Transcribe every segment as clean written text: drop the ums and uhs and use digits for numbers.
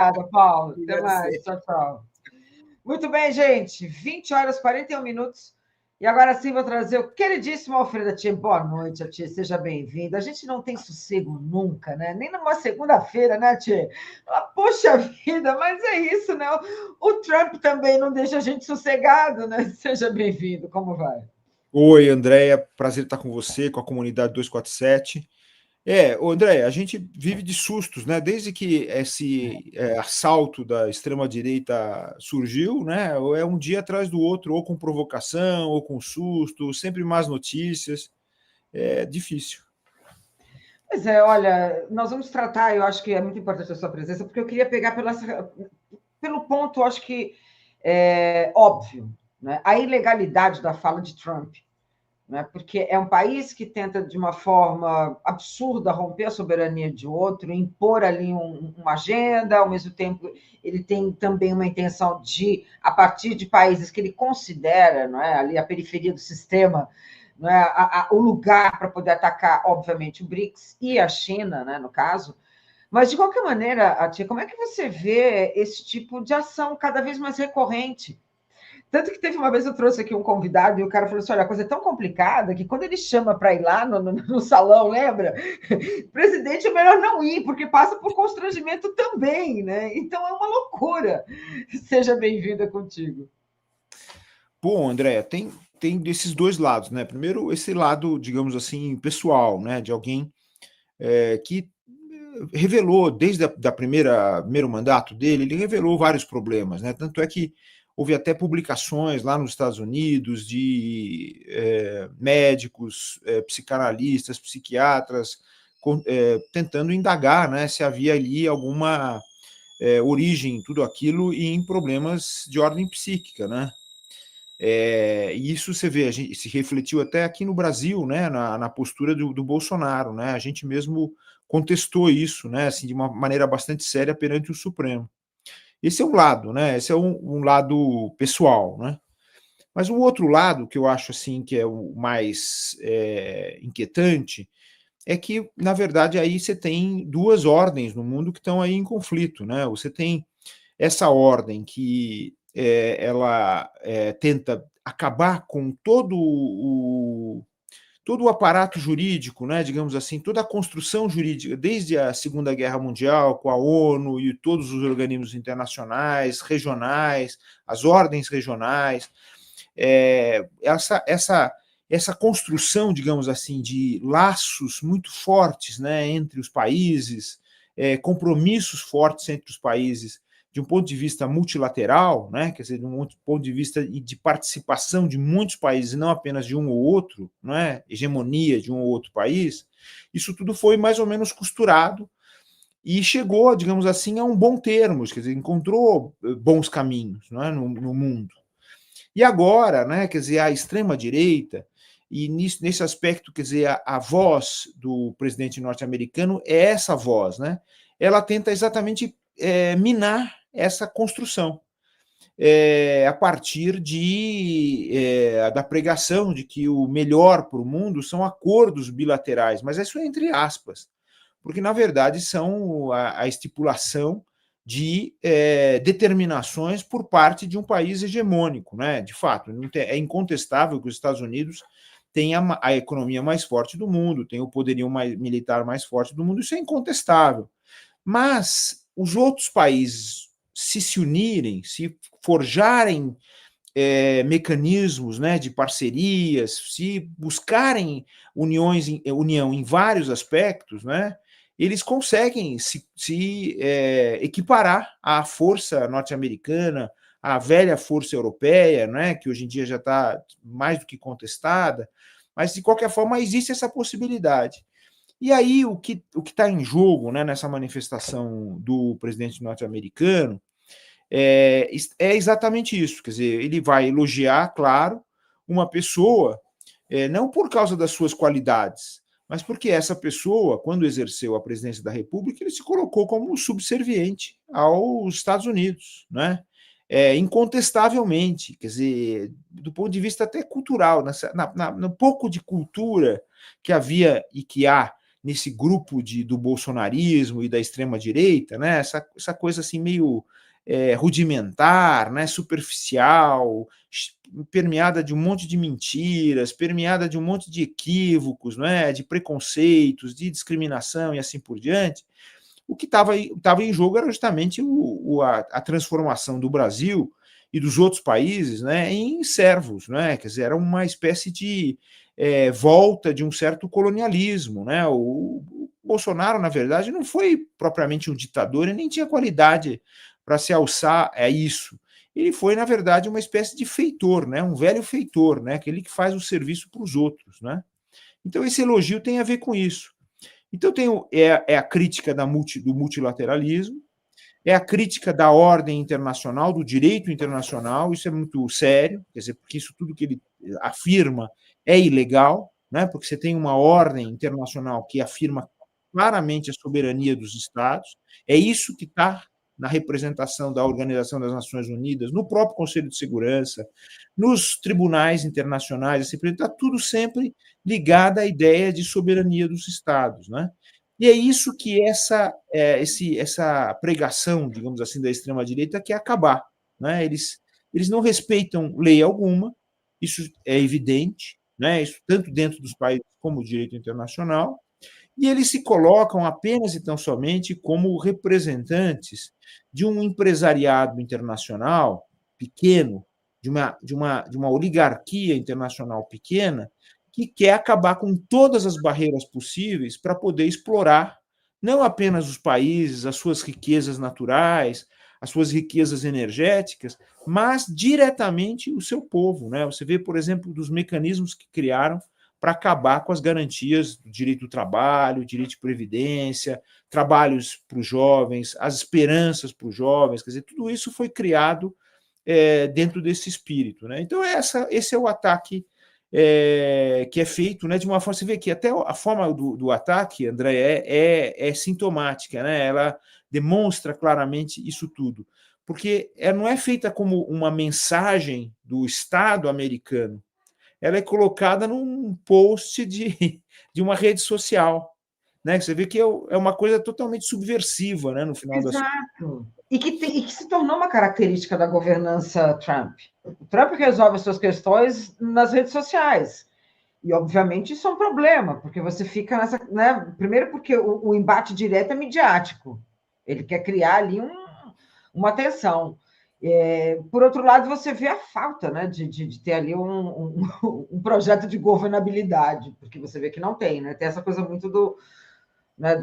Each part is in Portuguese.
Obrigada, Paulo. Até Obrigado, mais. Tchau, tchau. Muito bem, gente. 20 horas e 41 minutos. E agora sim vou trazer o queridíssimo Alfredo Atier. Boa noite, Atier. Seja bem-vindo. A gente não tem sossego nunca, né? Nem numa segunda-feira, né, Atier? Poxa vida, mas é isso, né? O Trump também não deixa a gente sossegado, né? Seja bem-vindo. Como vai? Oi, Andréia. Prazer estar com você, com a comunidade 247. André, a gente vive de sustos, né? Desde que esse assalto da extrema-direita surgiu, né? É um dia atrás do outro, ou com provocação, ou com susto, sempre más notícias. É difícil. Pois é, olha, nós vamos tratar, eu acho que é muito importante a sua presença, porque eu queria pegar pelo ponto, acho que óbvio, né? A ilegalidade da fala de Trump. Né? Porque é um país que tenta, de uma forma absurda, romper a soberania de outro, impor ali uma agenda, ao mesmo tempo ele tem também uma intenção de, a partir de países que ele considera, não é, ali a periferia do sistema, não é, o lugar para poder atacar, obviamente, o BRICS e a China, né, no caso. Mas, de qualquer maneira, Atia, como é que você vê esse tipo de ação cada vez mais recorrente? Tanto que teve uma vez eu trouxe aqui um convidado e o cara falou assim: olha, a coisa é tão complicada que quando ele chama para ir lá no salão, lembra? Presidente, é melhor não ir, porque passa por constrangimento também, né? Então é uma loucura. Seja bem-vinda contigo. Bom, Andréia, tem desses dois lados, né? Primeiro, esse lado, digamos assim, pessoal, né? De alguém que revelou, desde da primeiro mandato dele, ele revelou vários problemas, né? Tanto é que houve até publicações lá nos Estados Unidos de médicos, psicanalistas, psiquiatras, tentando indagar, né, se havia ali alguma origem em tudo aquilo e em problemas de ordem psíquica, né? E isso você vê, a gente se refletiu até aqui no Brasil, né, na postura do Bolsonaro, né? A gente mesmo contestou isso, né, assim, de uma maneira bastante séria perante o Supremo. Esse é um lado, né? Esse é um lado pessoal, né? Mas o outro lado que eu acho assim que é o mais inquietante é que, na verdade, aí você tem duas ordens no mundo que estão aí em conflito, né? Você tem essa ordem que ela tenta acabar com todo o aparato jurídico, né, digamos assim, toda a construção jurídica, desde a Segunda Guerra Mundial, com a ONU e todos os organismos internacionais, regionais, as ordens regionais, essa construção, digamos assim, de laços muito fortes, né, entre os países, compromissos fortes entre os países, de um ponto de vista multilateral, né, quer dizer, de um ponto de vista de participação de muitos países, não apenas de um ou outro, não é, hegemonia de um ou outro país, isso tudo foi mais ou menos costurado e chegou, digamos assim, a um bom termo, quer dizer, encontrou bons caminhos, não é, no mundo. E agora, né, quer dizer, a extrema-direita, e nesse aspecto, quer dizer, a voz do presidente norte-americano é essa voz, né? Ela tenta exatamente minar essa construção. A partir da pregação de que o melhor para o mundo são acordos bilaterais, mas isso é entre aspas, porque na verdade são a estipulação de determinações por parte de um país hegemônico, né? De fato, é incontestável que os Estados Unidos têm a economia mais forte do mundo, tem o poderio militar mais forte do mundo, isso é incontestável. Mas os outros países se unirem, se forjarem mecanismos, né, de parcerias, se buscarem união em vários aspectos, né, eles conseguem se equiparar à força norte-americana, à velha força europeia, né, que hoje em dia já está mais do que contestada, mas de qualquer forma existe essa possibilidade. E aí o que está em jogo, né, nessa manifestação do presidente norte-americano é exatamente isso, quer dizer, ele vai elogiar, claro, uma pessoa, não por causa das suas qualidades, mas porque essa pessoa, quando exerceu a presidência da República, ele se colocou como subserviente aos Estados Unidos, né? Incontestavelmente, quer dizer, do ponto de vista até cultural, no pouco de cultura que havia e que há nesse grupo do bolsonarismo e da extrema-direita, né? Essa coisa assim meio rudimentar, né? Superficial, permeada de um monte de mentiras, permeada de um monte de equívocos, né? De preconceitos, de discriminação e assim por diante. O que estava em jogo era justamente a transformação do Brasil e dos outros países, né, em servos, né? Quer dizer, era uma espécie de volta de um certo colonialismo, né? O Bolsonaro, na verdade, não foi propriamente um ditador e nem tinha qualidade para se alçar a isso. Ele foi, na verdade, uma espécie de feitor, né? Um velho feitor, né? Aquele que faz o serviço para os outros, né? Então, esse elogio tem a ver com isso. Então, é a crítica do multilateralismo, é a crítica da ordem internacional, do direito internacional, isso é muito sério, quer dizer, porque isso tudo que ele afirma é ilegal, né? Porque você tem uma ordem internacional que afirma claramente a soberania dos Estados, é isso que está na representação da Organização das Nações Unidas, no próprio Conselho de Segurança, nos tribunais internacionais, assim, está tudo sempre ligado à ideia de soberania dos Estados, né? E é isso que essa pregação, digamos assim, da extrema-direita quer acabar, né? Eles não respeitam lei alguma, isso é evidente, né? Isso tanto dentro dos países como o direito internacional, e eles se colocam apenas e tão somente como representantes de um empresariado internacional pequeno, de uma oligarquia internacional pequena, que quer acabar com todas as barreiras possíveis para poder explorar não apenas os países, as suas riquezas naturais, as suas riquezas energéticas, mas diretamente o seu povo, né? Você vê, por exemplo, dos mecanismos que criaram para acabar com as garantias do direito do trabalho, direito de previdência, trabalhos para os jovens, as esperanças para os jovens, quer dizer, tudo isso foi criado dentro desse espírito, né? Então, esse é o ataque que é feito, né, de uma forma. Você vê que até a forma do ataque, André, é sintomática, né? Ela demonstra claramente isso tudo, porque ela não é feita como uma mensagem do Estado americano, ela é colocada num post de uma rede social, né? Você vê que é uma coisa totalmente subversiva, né, no final das contas. Exato. E que se tornou uma característica da governança Trump. O Trump resolve as suas questões nas redes sociais. E, obviamente, isso é um problema, porque você fica nessa. Né? Primeiro, porque o embate direto é midiático. Ele quer criar ali uma tensão. Por outro lado, você vê a falta, né, de ter ali um projeto de governabilidade, porque você vê que não tem, né? Tem essa coisa muito do. Né,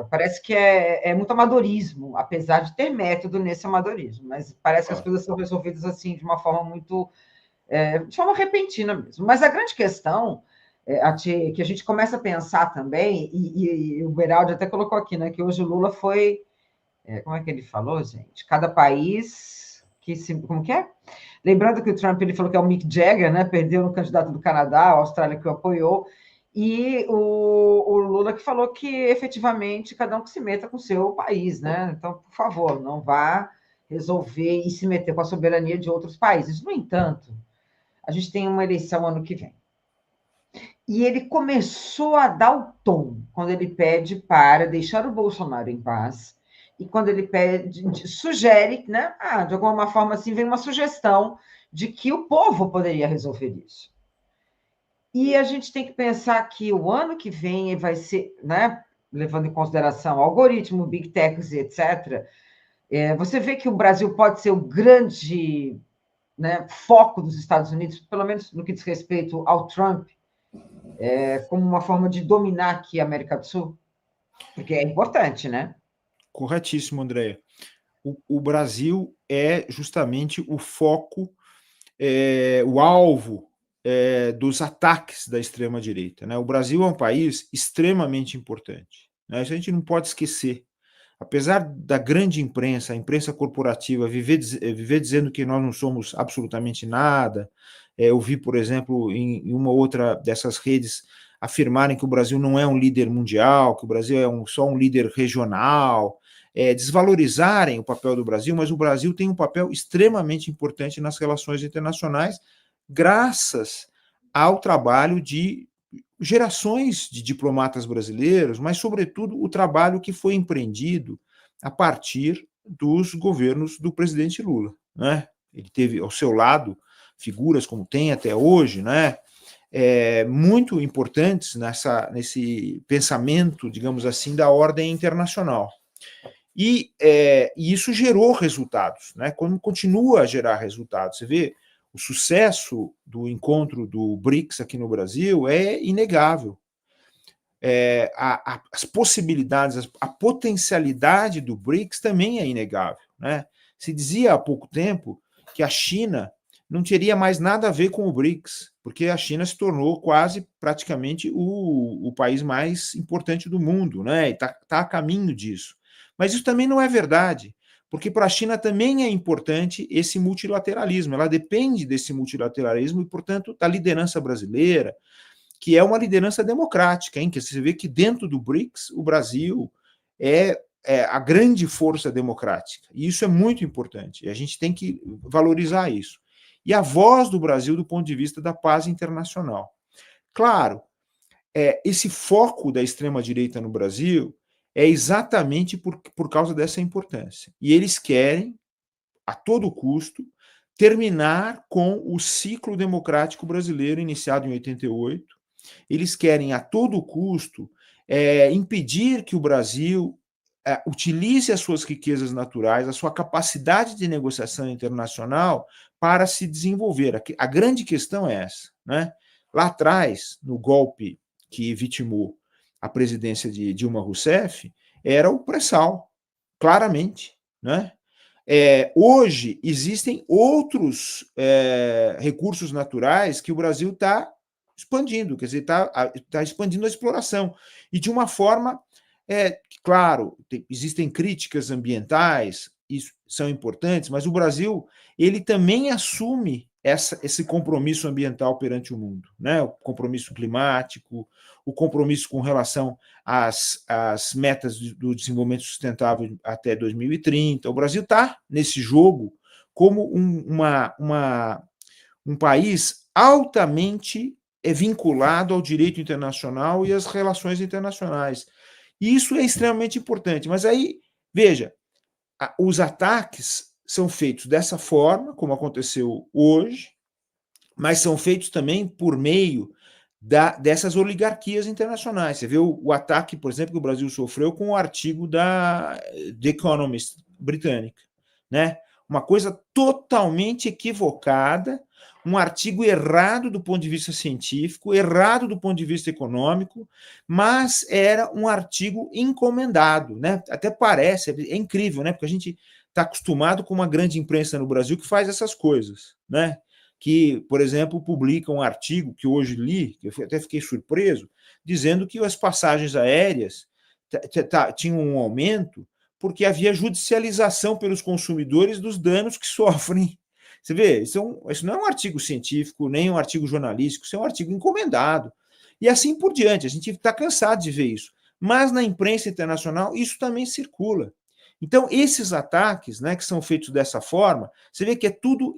parece que é muito amadorismo, apesar de ter método nesse amadorismo, mas parece que as coisas são resolvidas assim de uma forma muito. De forma repentina mesmo. Mas a grande questão que a gente começa a pensar também, e o Beraldi até colocou aqui, né, que hoje o Lula foi. Como é que ele falou, gente? Cada país que se. Como que é? Lembrando que o Trump ele falou que é o Mick Jagger, né? Perdeu no candidato do Canadá, a Austrália que o apoiou, e o Lula que falou que efetivamente cada um que se meta com o seu país, né? Então, por favor, não vá resolver e se meter com a soberania de outros países. No entanto, a gente tem uma eleição ano que vem. E ele começou a dar o tom quando ele pede para deixar o Bolsonaro em paz e quando ele sugere, né? De alguma forma assim, vem uma sugestão de que o povo poderia resolver isso. E a gente tem que pensar que o ano que vem vai ser, né? Levando em consideração algoritmo, big techs, etc. Você vê que o Brasil pode ser o grande, né, foco dos Estados Unidos, pelo menos no que diz respeito ao Trump, como uma forma de dominar aqui a América do Sul? Porque é importante, né? Corretíssimo, Andréia. O Brasil é justamente o foco, o alvo dos ataques da extrema-direita, né? O Brasil é um país extremamente importante, né? Isso a gente não pode esquecer. Apesar da grande imprensa, a imprensa corporativa, viver dizendo que nós não somos absolutamente nada, eu vi, por exemplo, em uma outra dessas redes afirmarem que o Brasil não é um líder mundial, que o Brasil é só um líder regional, desvalorizarem o papel do Brasil, mas o Brasil tem um papel extremamente importante nas relações internacionais, graças ao trabalho de gerações de diplomatas brasileiros, mas, sobretudo, o trabalho que foi empreendido a partir dos governos do presidente Lula, né? Ele teve ao seu lado figuras como tem até hoje, né? Muito importantes nesse pensamento, digamos assim, da ordem internacional. E isso gerou resultados, né? Como continua a gerar resultados. Você vê, o sucesso do encontro do BRICS aqui no Brasil é inegável. As possibilidades, a potencialidade do BRICS também é inegável, né? Se dizia há pouco tempo que a China não teria mais nada a ver com o BRICS, porque a China se tornou quase praticamente o país mais importante do mundo, né? E está a caminho disso. Mas isso também não é verdade, porque para a China também é importante esse multilateralismo, ela depende desse multilateralismo e, portanto, da liderança brasileira, que é uma liderança democrática, hein? Que você vê que dentro do BRICS o Brasil é a grande força democrática, e isso é muito importante, e a gente tem que valorizar isso. E a voz do Brasil do ponto de vista da paz internacional. Claro, esse foco da extrema-direita no Brasil é exatamente por causa dessa importância. E eles querem, a todo custo, terminar com o ciclo democrático brasileiro iniciado em 88. Eles querem, a todo custo, impedir que o Brasil utilize as suas riquezas naturais, a sua capacidade de negociação internacional para se desenvolver. A grande questão é essa, né? Lá atrás, no golpe que vitimou a presidência de Dilma Rousseff, era o pré-sal, claramente, né? Hoje existem outros recursos naturais que o Brasil está expandindo, quer dizer, está expandindo a exploração, e de uma forma, claro, existem críticas ambientais, isso são importantes, mas o Brasil, ele também assume esse compromisso ambiental perante o mundo, né? O compromisso climático, o compromisso com relação às metas do desenvolvimento sustentável até 2030. O Brasil está nesse jogo como um país altamente vinculado ao direito internacional e às relações internacionais. E isso é extremamente importante. Mas aí, veja, os ataques são feitos dessa forma, como aconteceu hoje, mas são feitos também por meio dessas oligarquias internacionais. Você vê o ataque, por exemplo, que o Brasil sofreu com o artigo da The Economist britânica, né? Uma coisa totalmente equivocada, um artigo errado do ponto de vista científico, errado do ponto de vista econômico, mas era um artigo encomendado, né? Até parece, é incrível, né? Porque a gente está acostumado com uma grande imprensa no Brasil que faz essas coisas, né? Que, por exemplo, publica um artigo que hoje li, que eu até fiquei surpreso, dizendo que as passagens aéreas tinham um aumento porque havia judicialização pelos consumidores dos danos que sofrem. Você vê, isso não é um artigo científico, nem um artigo jornalístico, isso é um artigo encomendado. E assim por diante, a gente está cansado de ver isso. Mas na imprensa internacional, isso também circula. Então, esses ataques, né, que são feitos dessa forma, você vê que é tudo,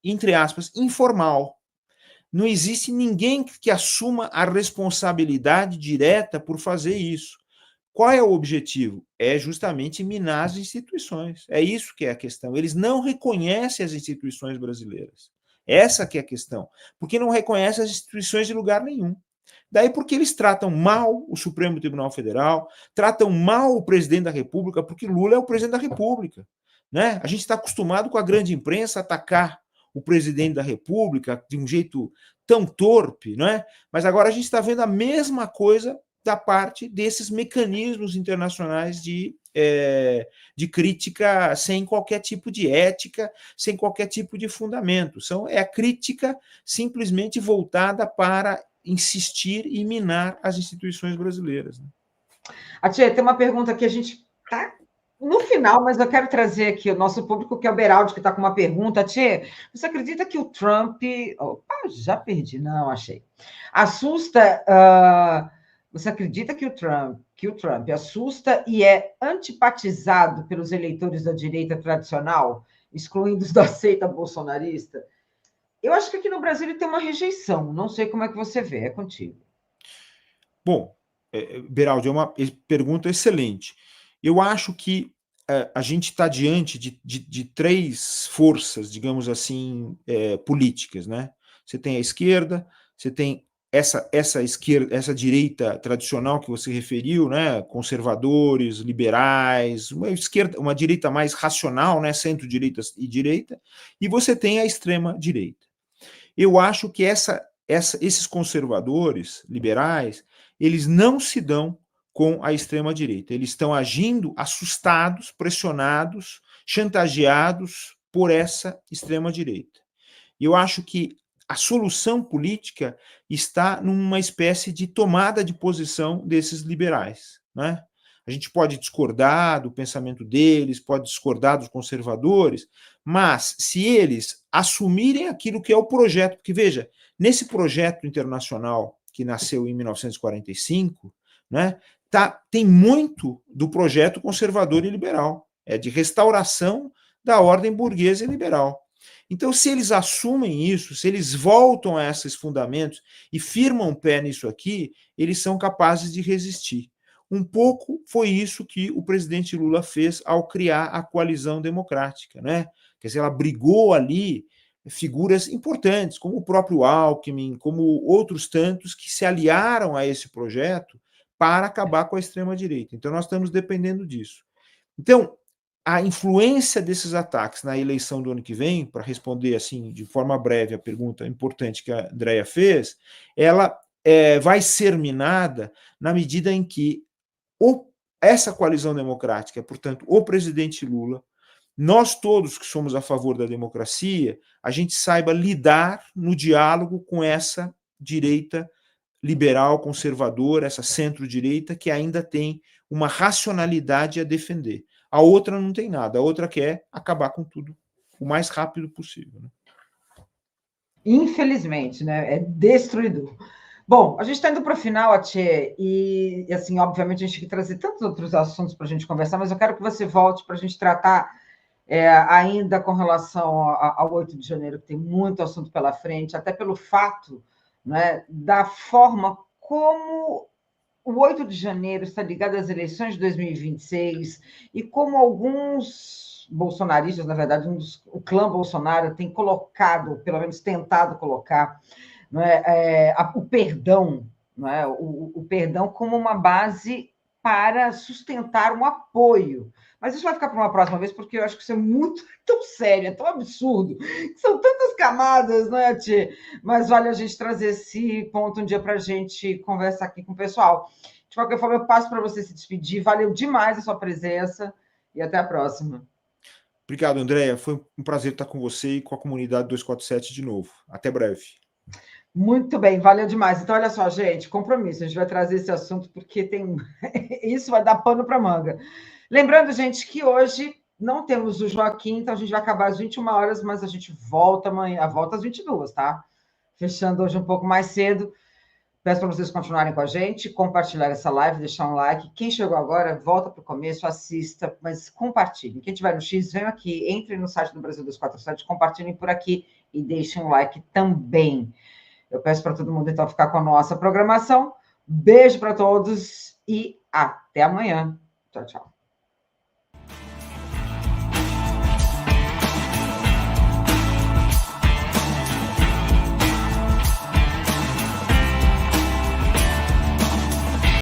entre aspas, informal. Não existe ninguém que assuma a responsabilidade direta por fazer isso. Qual é o objetivo? É justamente minar as instituições. É isso que é a questão. Eles não reconhecem as instituições brasileiras. Essa que é a questão. Porque não reconhecem as instituições de lugar nenhum. Daí porque eles tratam mal o Supremo Tribunal Federal, tratam mal o presidente da República, porque Lula é o presidente da República, né? A gente está acostumado com a grande imprensa atacar o presidente da República de um jeito tão torpe, não é? Mas agora a gente está vendo a mesma coisa da parte desses mecanismos internacionais de crítica sem qualquer tipo de ética, sem qualquer tipo de fundamento. É a crítica simplesmente voltada para insistir e minar as instituições brasileiras. Né? Tia, tem uma pergunta que a gente está no final, mas eu quero trazer aqui o nosso público, que é o Beraldi, que está com uma pergunta. Tia, você acredita que o Trump... Opa, já perdi, não, achei. Assusta... Você acredita que o Trump assusta e é antipatizado pelos eleitores da direita tradicional, excluindo os da seita bolsonarista? Eu acho que aqui no Brasil ele tem uma rejeição. Não sei como é que você vê, é contigo. Bom, Beraldi, é uma pergunta excelente. Eu acho que a gente está diante de três forças, digamos assim, políticas, né? Você tem a esquerda, você tem essa esquerda, essa direita tradicional que você referiu, né? Conservadores, liberais, uma esquerda, uma direita mais racional, né? Centro-direita e direita, e você tem a extrema direita. Eu acho que esses conservadores liberais, eles não se dão com a extrema-direita. Eles estão agindo assustados, pressionados, chantageados por essa extrema-direita. E eu acho que a solução política está numa espécie de tomada de posição desses liberais, né? A gente pode discordar do pensamento deles, pode discordar dos conservadores, mas se eles assumirem aquilo que é o projeto, porque veja, nesse projeto internacional que nasceu em 1945, né, tem muito do projeto conservador e liberal, é de restauração da ordem burguesa e liberal. Então, se eles assumem isso, se eles voltam a esses fundamentos e firmam o pé nisso aqui, eles são capazes de resistir. Um pouco foi isso que o presidente Lula fez ao criar a coalizão democrática, né? Quer dizer, ela brigou ali figuras importantes, como o próprio Alckmin, como outros tantos que se aliaram a esse projeto para acabar com a extrema-direita. Então, nós estamos dependendo disso. Então, a influência desses ataques na eleição do ano que vem, para responder assim de forma breve a pergunta importante que a Andrea fez, ela vai ser minada na medida em que essa coalizão democrática, portanto, o presidente Lula, nós todos que somos a favor da democracia, a gente saiba lidar no diálogo com essa direita liberal, conservadora, essa centro-direita que ainda tem uma racionalidade a defender. A outra não tem nada, a outra quer acabar com tudo o mais rápido possível. Né? Infelizmente, né? É destruidor. Bom, a gente está indo para o final, Atchê, e assim, obviamente, a gente tem que trazer tantos outros assuntos para a gente conversar, mas eu quero que você volte para a gente tratar ainda com relação ao 8 de janeiro, que tem muito assunto pela frente, até pelo fato, né, da forma como o 8 de janeiro está ligado às eleições de 2026 e como alguns bolsonaristas, na verdade, o clã Bolsonaro tem colocado, pelo menos tentado colocar, não é, o perdão, não é, o perdão como uma base para sustentar um apoio. Mas isso vai ficar para uma próxima vez, porque eu acho que isso é muito tão sério, é tão absurdo. São tantas camadas, não é, Tchê? Mas vale a gente trazer esse ponto um dia para a gente conversar aqui com o pessoal. De qualquer forma, eu passo para você se despedir. Valeu demais a sua presença e até a próxima. Obrigado, Andréia. Foi um prazer estar com você e com a comunidade 247 de novo. Até breve. Muito bem, valeu demais. Então, olha só, gente, compromisso. A gente vai trazer esse assunto porque tem isso vai dar pano para manga. Lembrando, gente, que hoje não temos o Joaquim, então a gente vai acabar às 21 horas, mas a gente volta amanhã, volta às 22, tá? Fechando hoje um pouco mais cedo. Peço para vocês continuarem com a gente, compartilhar essa live, deixar um like. Quem chegou agora, volta para o começo, assista, mas compartilhem. Quem estiver no X, venham aqui, entrem no site do Brasil 247, compartilhem por aqui e deixem um like também. Eu peço para todo mundo, então, ficar com a nossa programação. Beijo para todos e até amanhã. Tchau, tchau.